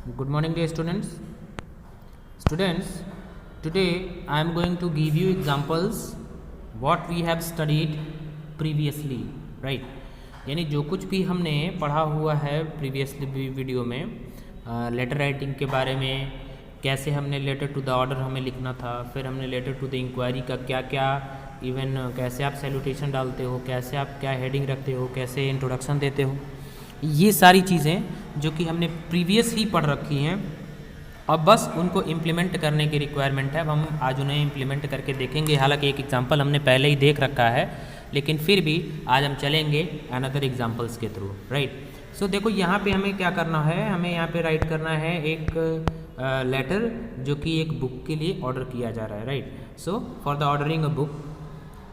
Good morning, dear students. Students, today I am going to give you examples what we have studied previously, right? यानी जो कुछ भी हमने पढ़ा हुआ है प्रीवियसली वीडियो में लेटर राइटिंग के बारे में, कैसे हमने लेटर टू द ऑर्डर हमें लिखना था, फिर हमने लेटर टू द इंक्वायरी का क्या क्या इवन कैसे आप सैल्यूटेशन डालते हो, कैसे आप क्या हेडिंग रखते हो, कैसे इंट्रोडक्शन देते हो, ये सारी चीज़ें जो कि हमने प्रीवियस ही पढ़ रखी हैं। अब बस उनको इम्प्लीमेंट करने की रिक्वायरमेंट है। अब हम आज उन्हें इम्प्लीमेंट करके देखेंगे। हालांकि एक एग्जांपल हमने पहले ही देख रखा है, लेकिन फिर भी आज हम चलेंगे अनदर एग्जांपल्स के थ्रू, राइट। सो देखो यहाँ पे हमें क्या करना है, हमें यहाँ पे राइट करना है एक लेटर जो कि एक बुक के लिए ऑर्डर किया जा रहा है, right. So for the ordering a book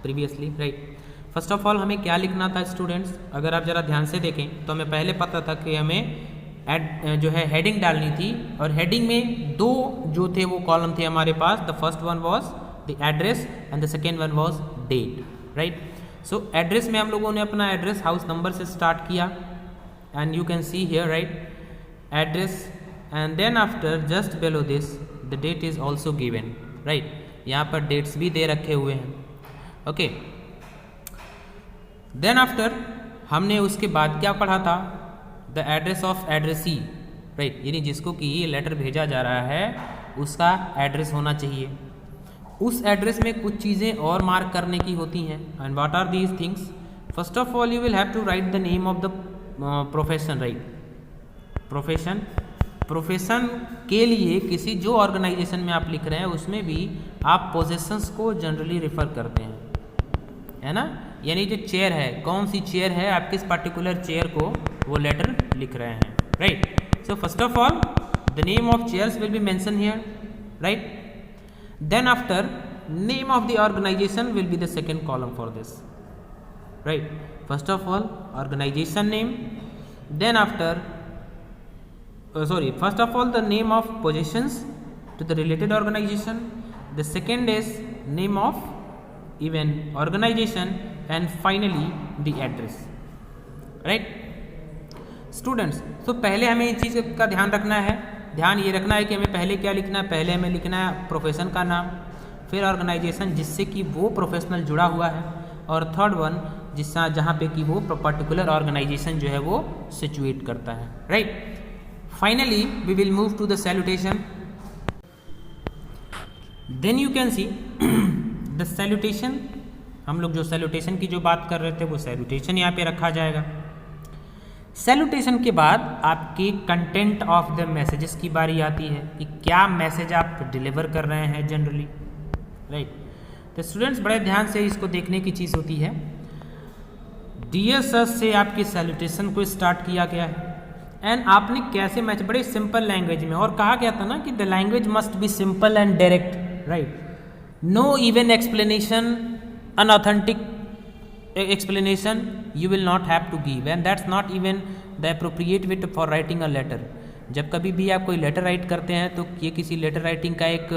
previously, right. First of all हमें क्या लिखना था स्टूडेंट्स, अगर आप ज़रा ध्यान से देखें तो हमें पहले पता था कि हमें जो है हेडिंग डालनी थी, और हेडिंग में दो जो थे वो कॉलम थे हमारे पास। The first one was the address and the second one was date, right. So address में हम लोगों ने अपना एड्रेस हाउस नंबर से स्टार्ट किया, and you can see here, right, address, and then after just below this the date is also given, right. यहाँ पर dates भी दे रखे हुए हैं, ओके। देन आफ्टर हमने उसके बाद क्या पढ़ा था, the address of addressee, right, यानी जिसको कि ये लेटर भेजा जा रहा है उसका एड्रेस होना चाहिए। उस एड्रेस में कुछ चीज़ें और मार्क करने की होती हैं, and what are these things. First of all you will have to write the name of the profession, right. Profession के लिए किसी जो ऑर्गेनाइजेशन में आप लिख रहे हैं उसमें भी आप पोजेशंस को जनरली रेफर करते हैं, है ना। यानी जो चेयर है, कौन सी चेयर है, आप किस पर्टिकुलर चेयर को वो लेटर लिख रहे हैं, right. So first of all the name of chairs will be mention here, right. Then after name of the organisation will be the second column for this, right. First of all organisation name, then after first of all the name of positions to the related organization, the second is name of even organization, and finally the address, right students। so पहले हमें इन चीज़ का ध्यान रखना है। ध्यान ये रखना है कि हमें पहले क्या लिखना है, पहले हमें लिखना है प्रोफेशन का नाम, फिर ऑर्गेनाइजेशन जिससे कि वो प्रोफेशनल जुड़ा हुआ है, और थर्ड वन जहाँ पे कि वो पर्टिकुलर ऑर्गेनाइजेशन जो है वो सिचुएट करता है, right. Finally, we will move to the salutation. Then you can see the salutation. हम लोग जो salutation की जो बात कर रहे थे वो salutation यहाँ पे रखा जाएगा। salutation के बाद आपके content of the messages की बारी आती है कि क्या मैसेज आप डिलीवर कर रहे हैं जनरली, राइट। तो स्टूडेंट्स बड़े ध्यान से इसको देखने की चीज़ होती है। डियर सर से आपकी salutation को स्टार्ट किया गया है, एंड आपने कैसे मैच, बड़े सिंपल लैंग्वेज में, और कहा गया था ना कि the language must be simple and direct, right. No even explanation, unauthentic explanation you will not have to give, and that's not even the appropriate way for writing a letter. जब कभी भी आप कोई लेटर राइट करते हैं तो ये किसी लेटर राइटिंग का एक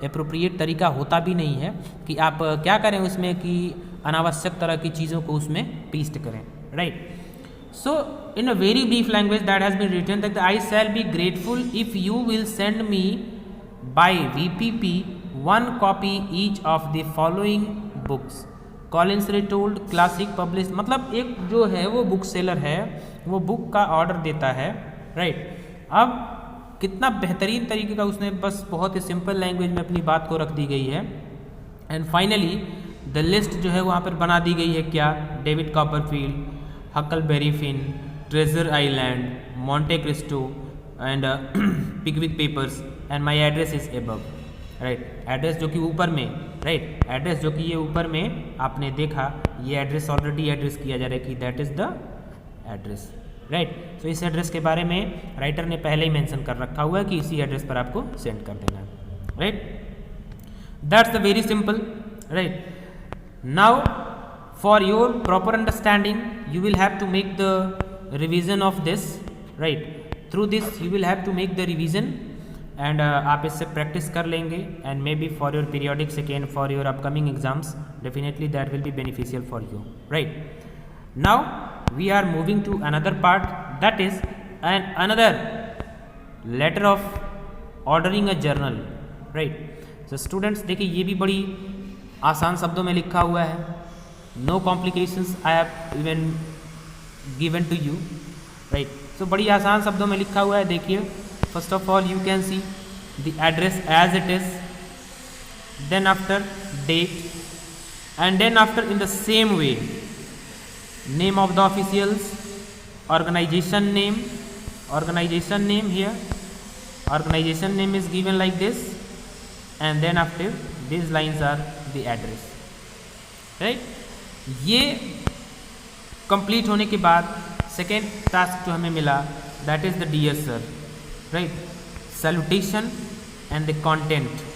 अप्रोप्रिएट तरीका होता भी नहीं है कि आप क्या करें उसमें कि अनावश्यक तरह की चीज़ों को उसमें पेस्ट करें, right. So in a very brief language that has been written that I shall be grateful if you will send me by VPP one copy each of the following books. Collins Retold, Classic Published, मतलब एक जो है वो book seller है, वो book का order देता है, राइट। अब कितना बेहतरीन तरीके का उसने बस बहुत ही सिंपल लैंग्वेज में अपनी बात को रख दी गई है। एंड फाइनली द लिस्ट जो है वहाँ पर बना दी गई है, क्या, David Copperfield, Huckleberry Finn, Treasure Island, Monte Cristo, and Pickwick Papers, and my address is above, right. Address जो कि ऊपर में, राइट, एड्रेस जो कि ये ऊपर में आपने देखा, ये एड्रेस ऑलरेडी एड्रेस किया जा रहा है कि that is the address, right. तो इस एड्रेस के बारे में राइटर ने पहले ही मेंशन कर रखा हुआ है कि इसी एड्रेस पर आपको सेंड कर देना है, right. That's the very simple, right. Now for your proper understanding you will have to make the revision of this, right। through this you will have to make the revision, and आप इससे practice कर लेंगे, and maybe for your periodic second for your upcoming exams definitely that will be beneficial for you, right। now we are moving to another part, that is another letter of ordering a journal, right. So students देखिए ये भी बड़ी आसान शब्दों में लिखा हुआ है, no complications I have even given to you, right. So बड़ी आसान शब्दों में लिखा हुआ है। देखिए first of all you can see the address as it is, then after date, and then after in the same way name of the officials, organization name here, organization name is given like this, and then after these lines are the address, right। ये complete होने के बाद second task जो हमें मिला that is the dear sir, right, salutation and the content,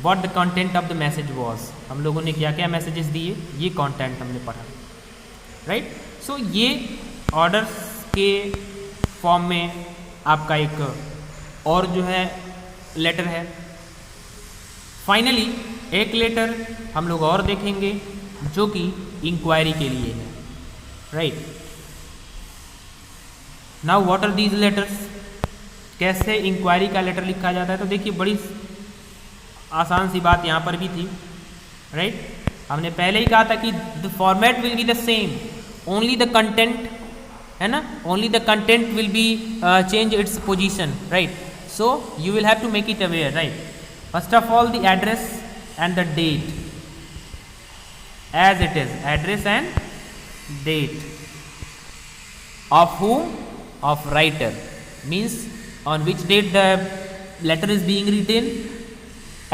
what the content of the message was, हम लोगों ने क्या क्या मैसेजेस दिए, ये कंटेंट हमने पढ़ा, राइट। सो ये ऑर्डर्स के फॉर्म में आपका एक और जो है लेटर है। फाइनली एक लेटर हम लोग और देखेंगे जो कि इंक्वायरी के लिए है, right. Now what are these letters, कैसे इंक्वायरी का लेटर लिखा जाता है। तो देखिए बड़ी आसान सी बात यहाँ पर भी थी, राइट। हमने पहले ही कहा था कि the format will be the same, only the content, है ना, only the content will be change its position, right. So you will have to make it aware, right. First of all the address and the date as it is, address and date of whom, of writer, means on which date the letter is being written,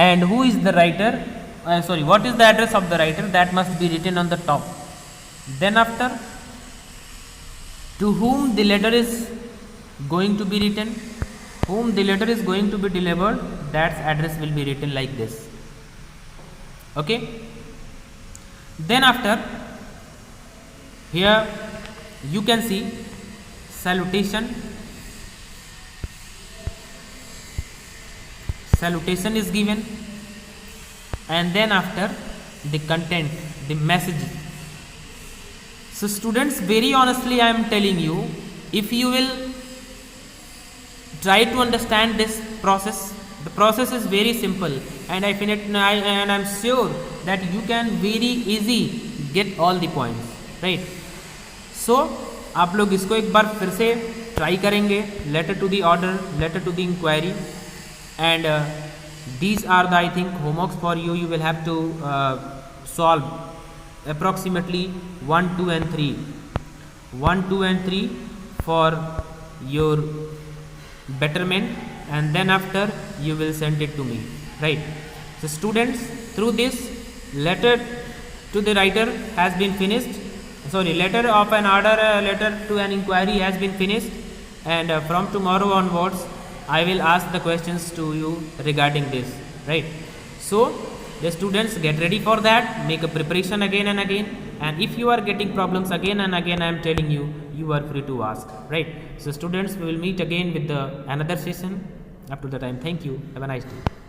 and who is the writer, what is the address of the writer, that must be written on the top. Then after to whom the letter is going to be written, whom the letter is going to be delivered, that address will be written like this, okay। Then after here you can see salutation is given, and then after the content, the message. So students, very honestly I am telling you, if you will try to understand this process, the process is very simple, and I am sure that you can very easy get all the points, right। So आप लोग इसको एक बार फिर से try करेंगे, letter to the order, letter to the inquiry, and these are the I think homeworks for you. You will have to solve approximately 1, 2 and 3 for your betterment, and then after you will send it to me, right। So students, through this letter to the writer has been finished, letter of an order, letter to an inquiry has been finished, and from tomorrow onwards I will ask the questions to you regarding this, right। So the students, get ready for that, make a preparation again and again, and if you are getting problems again and again, I am telling you, you are free to ask, right। So students, we will meet again with the another session. Up to the time, thank you, have a nice day.